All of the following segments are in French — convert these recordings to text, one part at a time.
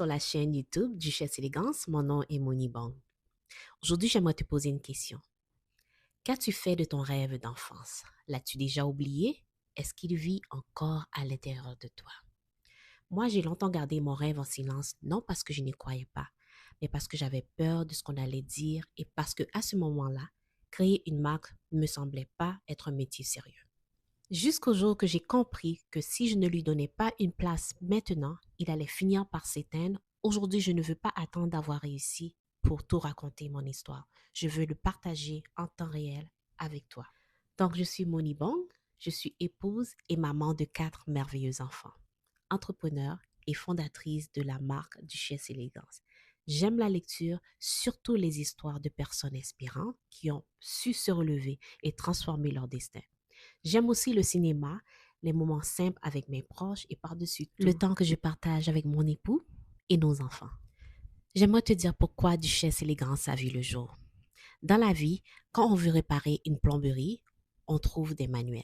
sur la chaîne YouTube Duchesse Élégance. Mon nom est Moni Bong. Aujourd'hui, j'aimerais te poser une question. Qu'as-tu fait de ton rêve d'enfance? L'as-tu déjà oublié? Est-ce qu'il vit encore à l'intérieur de toi? Moi, j'ai longtemps gardé mon rêve en silence, non parce que je n'y croyais pas, mais parce que j'avais peur de ce qu'on allait dire et parce que à ce moment-là, créer une marque ne me semblait pas être un métier sérieux. Jusqu'au jour que j'ai compris que si je ne lui donnais pas une place maintenant, il allait finir par s'éteindre. Aujourd'hui, je ne veux pas attendre d'avoir réussi pour tout raconter mon histoire. Je veux le partager en temps réel avec toi. Donc, je suis Moni Bong, je suis épouse et maman de 4 merveilleux enfants, entrepreneur et fondatrice de la marque Duchesse Élégance. J'aime la lecture, surtout les histoires de personnes inspirantes qui ont su se relever et transformer leur destin. J'aime aussi le cinéma, les moments simples avec mes proches et par-dessus tout, le temps que je partage avec mon époux et nos enfants. J'aimerais te dire pourquoi Duchesse Élégance a vu le jour. Dans la vie, quand on veut réparer une plomberie, on trouve des manuels.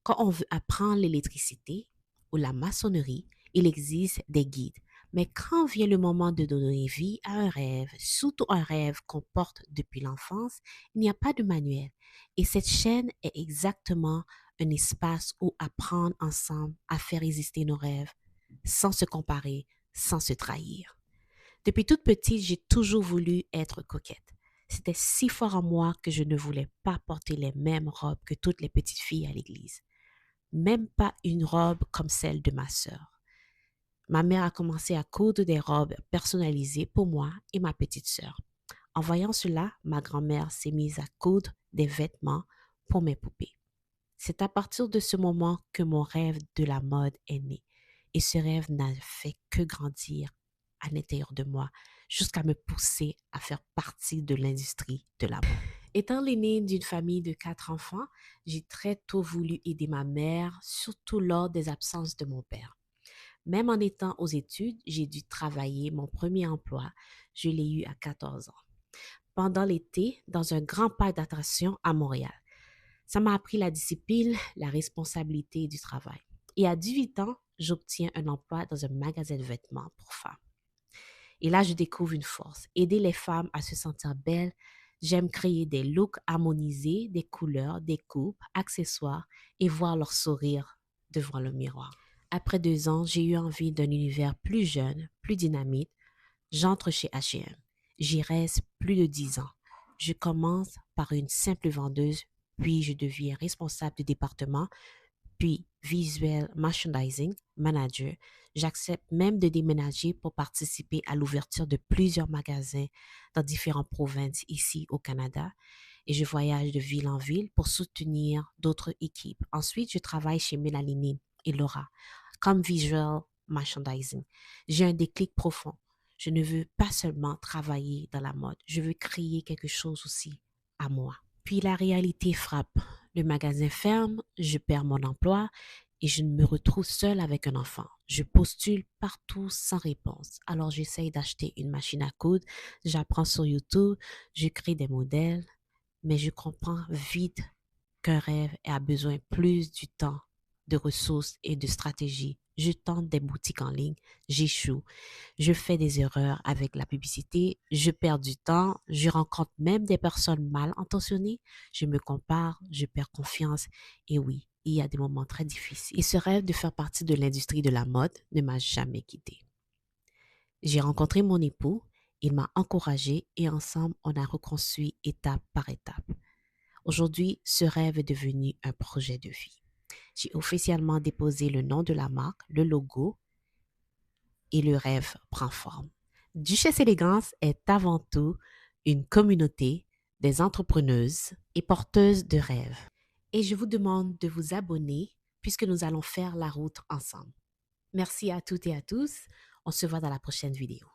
Quand on veut apprendre l'électricité ou la maçonnerie, il existe des guides. Mais quand vient le moment de donner vie à un rêve, surtout un rêve qu'on porte depuis l'enfance, il n'y a pas de manuel. Et cette chaîne est exactement un espace où apprendre ensemble à faire exister nos rêves, sans se comparer, sans se trahir. Depuis toute petite, j'ai toujours voulu être coquette. C'était si fort en moi que je ne voulais pas porter les mêmes robes que toutes les petites filles à l'église. Même pas une robe comme celle de ma sœur. Ma mère a commencé à coudre des robes personnalisées pour moi et ma petite sœur. En voyant cela, ma grand-mère s'est mise à coudre des vêtements pour mes poupées. C'est à partir de ce moment que mon rêve de la mode est né. Et ce rêve n'a fait que grandir à l'intérieur de moi jusqu'à me pousser à faire partie de l'industrie de la mode. Étant l'aînée d'une famille de 4 enfants, j'ai très tôt voulu aider ma mère, surtout lors des absences de mon père. Même en étant aux études, j'ai dû travailler mon premier emploi. Je l'ai eu à 14 ans. Pendant l'été, dans un grand parc d'attractions à Montréal. Ça m'a appris la discipline, la responsabilité du travail. Et à 18 ans, j'obtiens un emploi dans un magasin de vêtements pour femmes. Et là, je découvre une force, aider les femmes à se sentir belles. J'aime créer des looks harmonisés, des couleurs, des coupes, accessoires et voir leur sourire devant le miroir. Après 2 ans, j'ai eu envie d'un univers plus jeune, plus dynamique. J'entre chez H&M. J'y reste plus de 10 ans. Je commence par une simple vendeuse, puis je deviens responsable du département, puis visual merchandising manager. J'accepte même de déménager pour participer à l'ouverture de plusieurs magasins dans différentes provinces ici au Canada. Et je voyage de ville en ville pour soutenir d'autres équipes. Ensuite, je travaille chez Melaline et Laura comme visual merchandising. J'ai un déclic profond. Je ne veux pas seulement travailler dans la mode, je veux créer quelque chose aussi à moi. Puis la réalité frappe. Le magasin ferme, je perds mon emploi et je me retrouve seule avec un enfant. Je postule partout sans réponse. Alors j'essaye d'acheter une machine à coudre, j'apprends sur YouTube, je crée des modèles, mais je comprends vite qu'un rêve a besoin plus du temps, de ressources et de stratégie. Je tente des boutiques en ligne, j'échoue. Je fais des erreurs avec la publicité, je perds du temps, je rencontre même des personnes mal intentionnées, je me compare, je perds confiance et oui, il y a des moments très difficiles. Et ce rêve de faire partie de l'industrie de la mode ne m'a jamais quitté. J'ai rencontré mon époux, il m'a encouragée et ensemble on a reconstruit étape par étape. Aujourd'hui, ce rêve est devenu un projet de vie. J'ai officiellement déposé le nom de la marque, le logo et le rêve prend forme. Duchesse Élégance est avant tout une communauté des entrepreneuses et porteuses de rêves. Et je vous demande de vous abonner puisque nous allons faire la route ensemble. Merci à toutes et à tous. On se voit dans la prochaine vidéo.